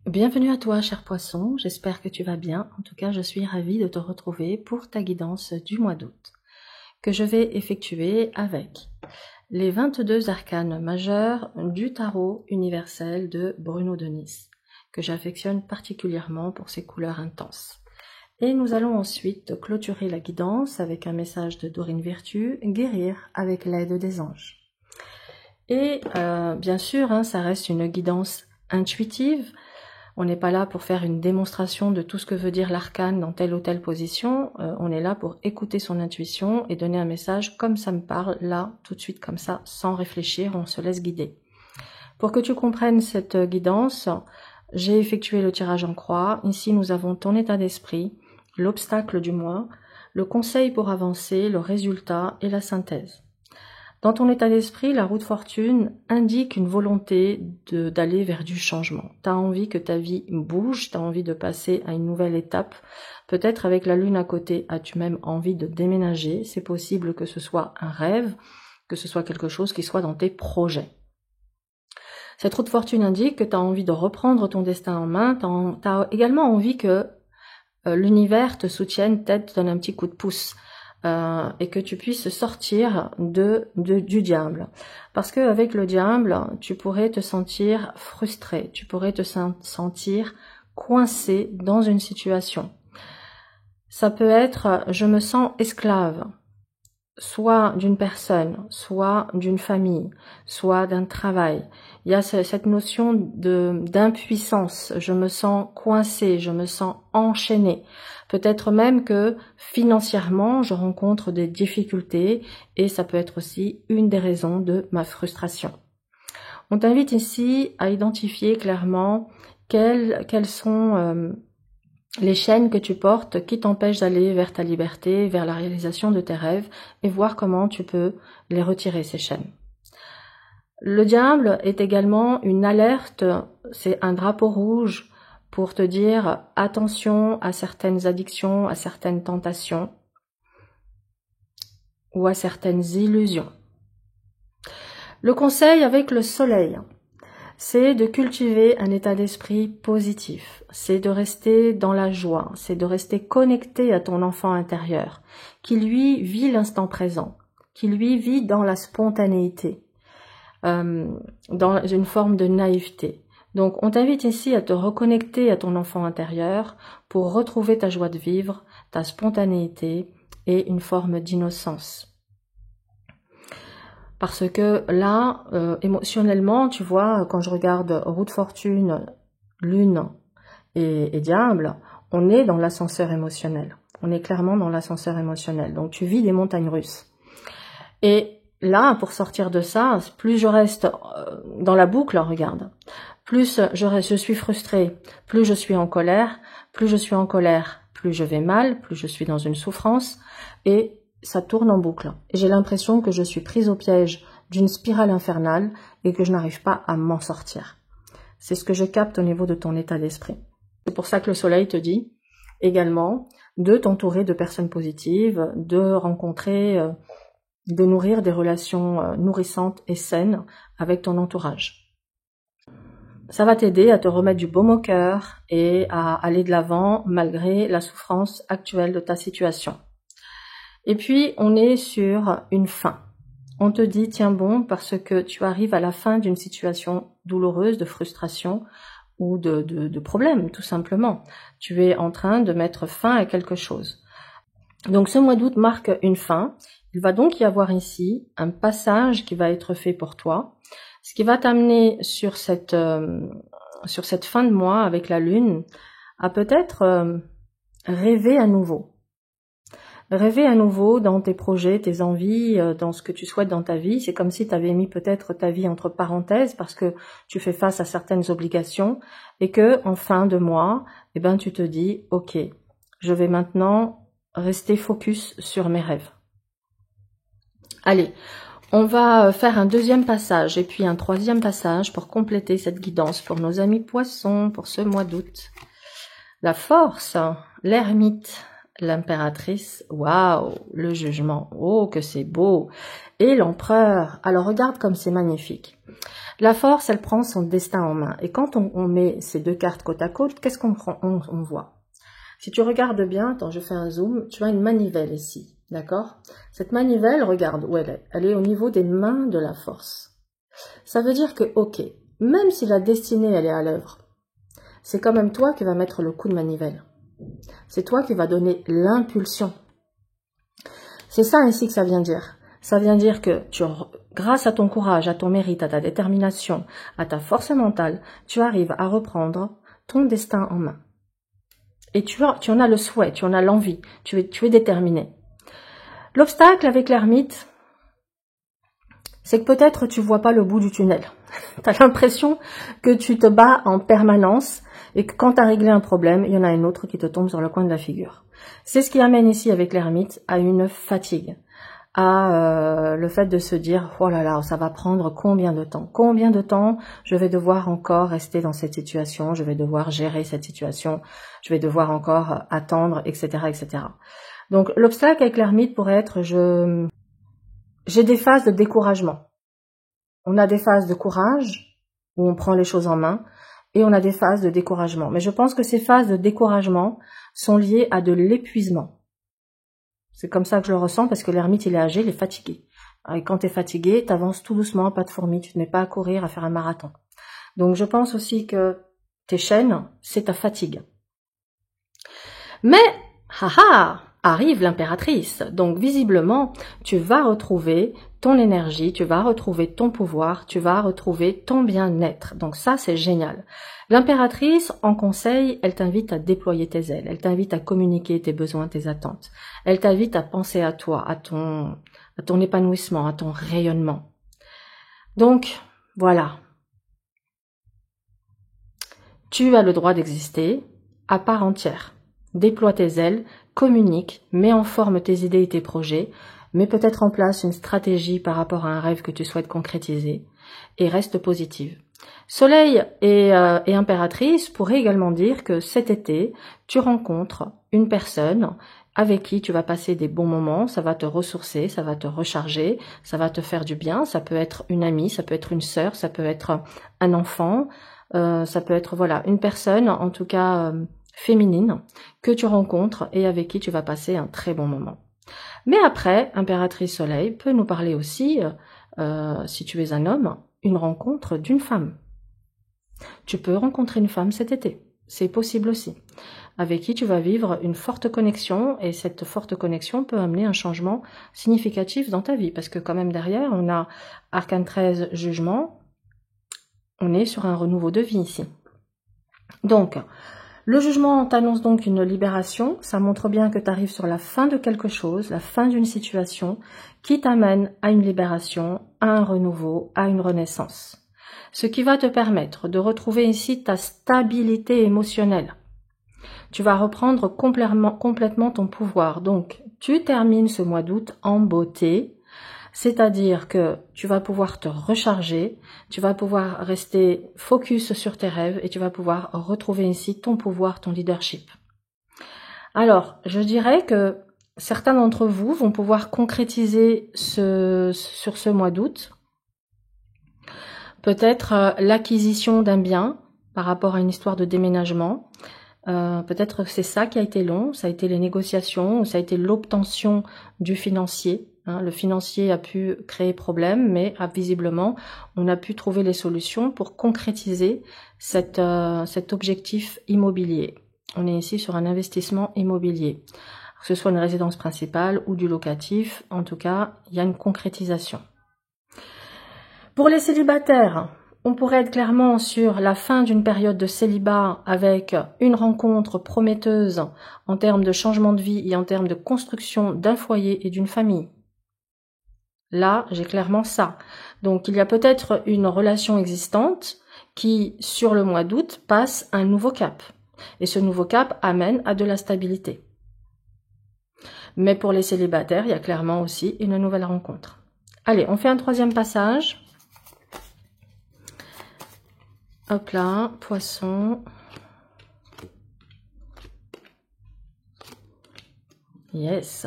Bienvenue à toi, cher poisson, j'espère que tu vas bien. En tout cas, je suis ravie de te retrouver pour ta guidance du mois d'août, que je vais effectuer avec les 22 arcanes majeurs du tarot universel de Bruno de Nice, que j'affectionne particulièrement pour ses couleurs intenses. Et nous allons ensuite clôturer la guidance avec un message de Dorine Virtue, guérir avec l'aide des anges. Et bien sûr, ça reste une guidance intuitive. On n'est pas là pour faire une démonstration de tout ce que veut dire l'arcane dans telle ou telle position. On est là pour écouter son intuition et donner un message comme ça me parle, là, tout de suite comme ça, sans réfléchir, on se laisse guider. Pour que tu comprennes cette guidance, j'ai effectué le tirage en croix. Ici, nous avons ton état d'esprit, l'obstacle du mois, le conseil pour avancer, le résultat et la synthèse. Dans ton état d'esprit, la roue de fortune indique une volonté d'aller vers du changement. Tu as envie que ta vie bouge, tu as envie de passer à une nouvelle étape. Peut-être avec la lune à côté, as-tu même envie de déménager. C'est possible que ce soit un rêve, que ce soit quelque chose qui soit dans tes projets. Cette roue de fortune indique que tu as envie de reprendre ton destin en main. Tu as également envie que l'univers te soutienne, t'aide, te donne un petit coup de pouce. Et que tu puisses sortir du diable. Parce qu'avec le diable, tu pourrais te sentir frustré, tu pourrais te sentir coincé dans une situation. Ça peut être « je me sens esclave », soit d'une personne, soit d'une famille, soit d'un travail. Il y a cette notion d'impuissance, je me sens coincé, je me sens enchaîné. Peut-être même que financièrement, je rencontre des difficultés et ça peut être aussi une des raisons de ma frustration. On t'invite ici à identifier clairement quelles sont les chaînes que tu portes qui t'empêchent d'aller vers ta liberté, vers la réalisation de tes rêves et voir comment tu peux les retirer, ces chaînes. Le diable est également une alerte, c'est un drapeau rouge pour te dire attention à certaines addictions, à certaines tentations ou à certaines illusions. Le conseil avec le soleil, c'est de cultiver un état d'esprit positif, c'est de rester dans la joie, c'est de rester connecté à ton enfant intérieur, qui lui vit l'instant présent, qui lui vit dans la spontanéité, dans une forme de naïveté. Donc, on t'invite ici à te reconnecter à ton enfant intérieur pour retrouver ta joie de vivre, ta spontanéité et une forme d'innocence. Parce que là, émotionnellement, tu vois, quand je regarde roue de fortune, lune et diable, on est dans l'ascenseur émotionnel. On est clairement dans l'ascenseur émotionnel. Donc, tu vis des montagnes russes. Et là, pour sortir de ça, plus je reste dans la boucle, regarde, plus je suis frustrée, plus je suis en colère, plus je vais mal, plus je suis dans une souffrance, et ça tourne en boucle. Et j'ai l'impression que je suis prise au piège d'une spirale infernale et que je n'arrive pas à m'en sortir. C'est ce que je capte au niveau de ton état d'esprit. C'est pour ça que le soleil te dit également de t'entourer de personnes positives, de rencontrer, de nourrir des relations nourrissantes et saines avec ton entourage. Ça va t'aider à te remettre du baume au cœur et à aller de l'avant malgré la souffrance actuelle de ta situation. Et puis, on est sur une fin. On te dit, tiens bon, parce que tu arrives à la fin d'une situation douloureuse, de frustration ou de problème, tout simplement. Tu es en train de mettre fin à quelque chose. Donc, ce mois d'août marque une fin. Il va donc y avoir ici un passage qui va être fait pour toi, ce qui va t'amener sur cette fin de mois avec la lune à peut-être rêver à nouveau. Rêver à nouveau dans tes projets, tes envies, dans ce que tu souhaites dans ta vie. C'est comme si tu avais mis peut-être ta vie entre parenthèses parce que tu fais face à certaines obligations et que en fin de mois, tu te dis « Ok, je vais maintenant rester focus sur mes rêves. » Allez, on va faire un deuxième passage et puis un troisième passage pour compléter cette guidance pour nos amis poissons pour ce mois d'août. La force, l'ermite l'impératrice, waouh, le jugement, oh que c'est beau, et l'empereur. Alors regarde comme c'est magnifique. La force, elle prend son destin en main. Et quand on met ces deux cartes côte à côte, qu'est-ce qu'on voit? Si tu regardes bien, attends, je fais un zoom, tu as une manivelle ici, d'accord? Cette manivelle, regarde où elle est. Elle est au niveau des mains de la force. Ça veut dire que, ok, même si la destinée, elle est à l'œuvre, c'est quand même toi qui vas mettre le coup de manivelle. C'est toi qui vas donner l'impulsion. C'est ça ainsi que ça vient dire. Ça vient dire que grâce à ton courage, à ton mérite, à ta détermination, à ta force mentale, tu arrives à reprendre ton destin en main. Et tu en as le souhait, tu en as l'envie, tu es déterminé. L'obstacle avec l'ermite, c'est que peut-être tu vois pas le bout du tunnel. Tu as l'impression que tu te bats en permanence et que quand tu as réglé un problème, il y en a un autre qui te tombe sur le coin de la figure. C'est ce qui amène ici avec l'ermite à une fatigue, à le fait de se dire « Oh là là, ça va prendre combien de temps? Combien de temps je vais devoir encore rester dans cette situation? Je vais devoir gérer cette situation, je vais devoir encore attendre, etc. etc. » Donc l'obstacle avec l'ermite pourrait être j'ai des phases de découragement. On a des phases de courage, où on prend les choses en main, et on a des phases de découragement. Mais je pense que ces phases de découragement sont liées à de l'épuisement. C'est comme ça que je le ressens, parce que l'ermite, il est âgé, il est fatigué. Et quand tu es fatigué, tu avances tout doucement, pas de fourmi, tu ne te mets pas à courir, à faire un marathon. Donc je pense aussi que tes chaînes, c'est ta fatigue. Mais, haha, arrive l'impératrice. Donc visiblement, tu vas retrouver ton énergie, tu vas retrouver ton pouvoir, tu vas retrouver ton bien-être. Donc ça, c'est génial. L'impératrice, en conseil, elle t'invite à déployer tes ailes, elle t'invite à communiquer tes besoins, tes attentes. Elle t'invite à penser à toi, à ton épanouissement, à ton rayonnement. Donc, voilà. Tu as le droit d'exister à part entière. Déploie tes ailes, communique, mets en forme tes idées et tes projets, mets peut-être en place une stratégie par rapport à un rêve que tu souhaites concrétiser et reste positive. Soleil et impératrice pourraient également dire que cet été, tu rencontres une personne avec qui tu vas passer des bons moments, ça va te ressourcer, ça va te recharger, ça va te faire du bien, ça peut être une amie, ça peut être une sœur, ça peut être un enfant, ça peut être voilà une personne, en tout cas féminine, que tu rencontres et avec qui tu vas passer un très bon moment. Mais après, impératrice Soleil peut nous parler aussi, si tu es un homme, une rencontre d'une femme. Tu peux rencontrer une femme cet été, c'est possible aussi, avec qui tu vas vivre une forte connexion, et cette forte connexion peut amener un changement significatif dans ta vie, parce que quand même derrière, on a Arcane 13, jugement, on est sur un renouveau de vie ici. Donc, le jugement t'annonce donc une libération, ça montre bien que tu arrives sur la fin de quelque chose, la fin d'une situation qui t'amène à une libération, à un renouveau, à une renaissance. Ce qui va te permettre de retrouver ici ta stabilité émotionnelle. Tu vas reprendre complètement ton pouvoir. Donc, tu termines ce mois d'août en beauté, c'est-à-dire que tu vas pouvoir te recharger, tu vas pouvoir rester focus sur tes rêves et tu vas pouvoir retrouver ici ton pouvoir, ton leadership. Alors, je dirais que certains d'entre vous vont pouvoir concrétiser sur ce mois d'août peut-être l'acquisition d'un bien par rapport à une histoire de déménagement. Peut-être que c'est ça qui a été long, ça a été les négociations, ou ça a été l'obtention du financier. Le financier a pu créer problème, mais visiblement, on a pu trouver les solutions pour concrétiser cet objectif immobilier. On est ici sur un investissement immobilier, que ce soit une résidence principale ou du locatif. En tout cas, il y a une concrétisation. Pour les célibataires, on pourrait être clairement sur la fin d'une période de célibat avec une rencontre prometteuse en termes de changement de vie et en termes de construction d'un foyer et d'une famille. Là, j'ai clairement ça. Donc, il y a peut-être une relation existante qui, sur le mois d'août, passe un nouveau cap. Et ce nouveau cap amène à de la stabilité. Mais pour les célibataires, il y a clairement aussi une nouvelle rencontre. Allez, on fait un troisième passage. Hop là, poisson. Yes.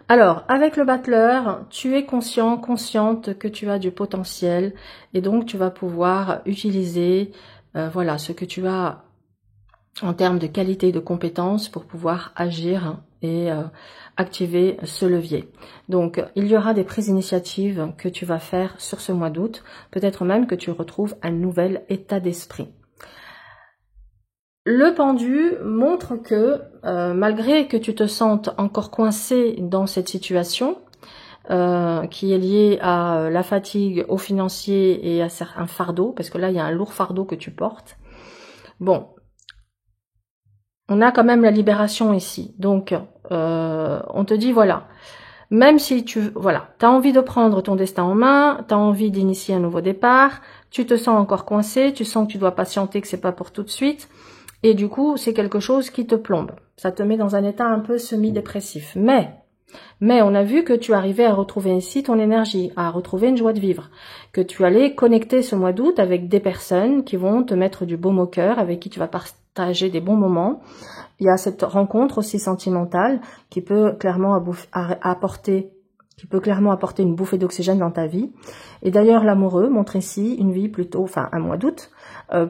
Alors, avec le battleur, tu es conscient, consciente que tu as du potentiel et donc tu vas pouvoir utiliser voilà, ce que tu as en termes de qualité et de compétences pour pouvoir agir et activer ce levier. Donc, il y aura des prises d'initiative que tu vas faire sur ce mois d'août, peut-être même que tu retrouves un nouvel état d'esprit. Le pendu montre que malgré que tu te sentes encore coincé dans cette situation, qui est liée à la fatigue, au financier et à un fardeau, parce que là il y a un lourd fardeau que tu portes, bon, on a quand même la libération ici. Donc on te dit voilà, même si tu as envie de prendre ton destin en main, tu as envie d'initier un nouveau départ, tu te sens encore coincé, tu sens que tu dois patienter, que c'est pas pour tout de suite. Et du coup, c'est quelque chose qui te plombe. Ça te met dans un état un peu semi-dépressif. Mais on a vu que tu arrivais à retrouver ici ton énergie, à retrouver une joie de vivre. Que tu allais connecter ce mois d'août avec des personnes qui vont te mettre du baume au cœur, avec qui tu vas partager des bons moments. Il y a cette rencontre aussi sentimentale qui peut clairement apporter une bouffée d'oxygène dans ta vie. Et d'ailleurs, l'amoureux montre ici une vie plutôt, un mois d'août,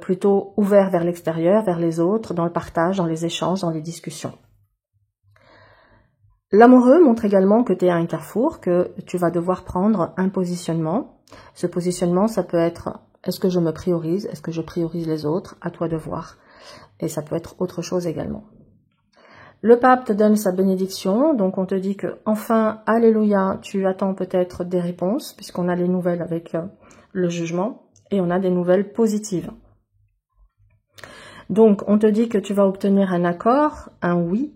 plutôt ouvert vers l'extérieur, vers les autres, dans le partage, dans les échanges, dans les discussions. L'amoureux montre également que tu es à un carrefour, que tu vas devoir prendre un positionnement. Ce positionnement, ça peut être, est-ce que je me priorise? Est-ce que je priorise les autres? À toi de voir. Et ça peut être autre chose également. Le pape te donne sa bénédiction, donc on te dit que enfin, alléluia, tu attends peut-être des réponses, puisqu'on a les nouvelles avec le jugement, et on a des nouvelles positives. Donc on te dit que tu vas obtenir un accord, un oui,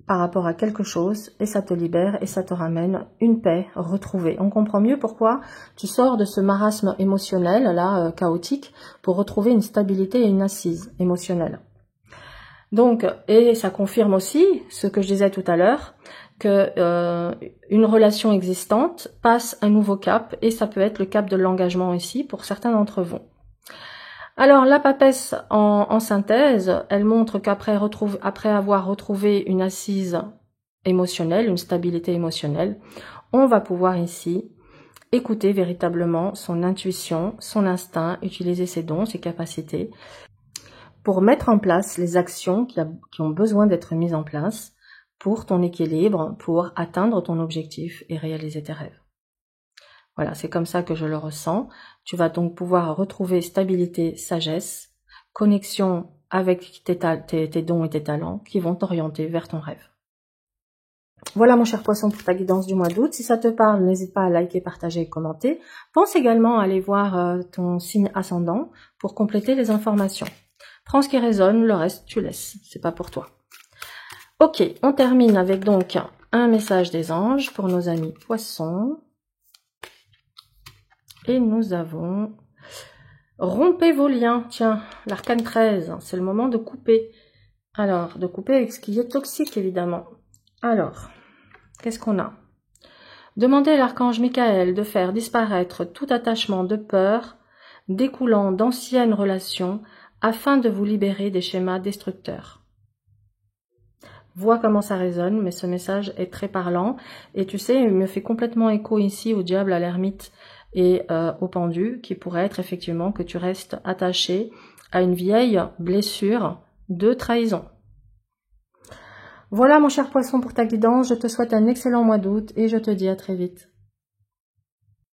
par rapport à quelque chose, et ça te libère, et ça te ramène une paix retrouvée. On comprend mieux pourquoi tu sors de ce marasme émotionnel, là, chaotique, pour retrouver une stabilité et une assise émotionnelle. Donc, et ça confirme aussi ce que je disais tout à l'heure, que une relation existante passe un nouveau cap, et ça peut être le cap de l'engagement ici pour certains d'entre vous. Alors, la papesse en synthèse, elle montre qu'après avoir retrouvé une assise émotionnelle, une stabilité émotionnelle, on va pouvoir ici écouter véritablement son intuition, son instinct, utiliser ses dons, ses capacités, pour mettre en place les actions qui ont besoin d'être mises en place pour ton équilibre, pour atteindre ton objectif et réaliser tes rêves. Voilà, c'est comme ça que je le ressens. Tu vas donc pouvoir retrouver stabilité, sagesse, connexion avec tes dons et tes talents qui vont t'orienter vers ton rêve. Voilà mon cher poisson pour ta guidance du mois d'août. Si ça te parle, n'hésite pas à liker, partager et commenter. Pense également à aller voir ton signe ascendant pour compléter les informations. Prends ce qui résonne, le reste tu laisses, c'est pas pour toi. Ok, on termine avec donc un message des anges pour nos amis poissons. Et nous avons rompez vos liens. Tiens, l'arcane 13, c'est le moment de couper. Alors, de couper avec ce qui est toxique évidemment. Alors, qu'est-ce qu'on a? Demandez à l'archange Michael de faire disparaître tout attachement de peur découlant d'anciennes relations afin de vous libérer des schémas destructeurs. Vois comment ça résonne, mais ce message est très parlant. Et tu sais, il me fait complètement écho ici au diable, à l'ermite et au pendu, qui pourrait être effectivement que tu restes attaché à une vieille blessure de trahison. Voilà mon cher poisson pour ta guidance, je te souhaite un excellent mois d'août et je te dis à très vite.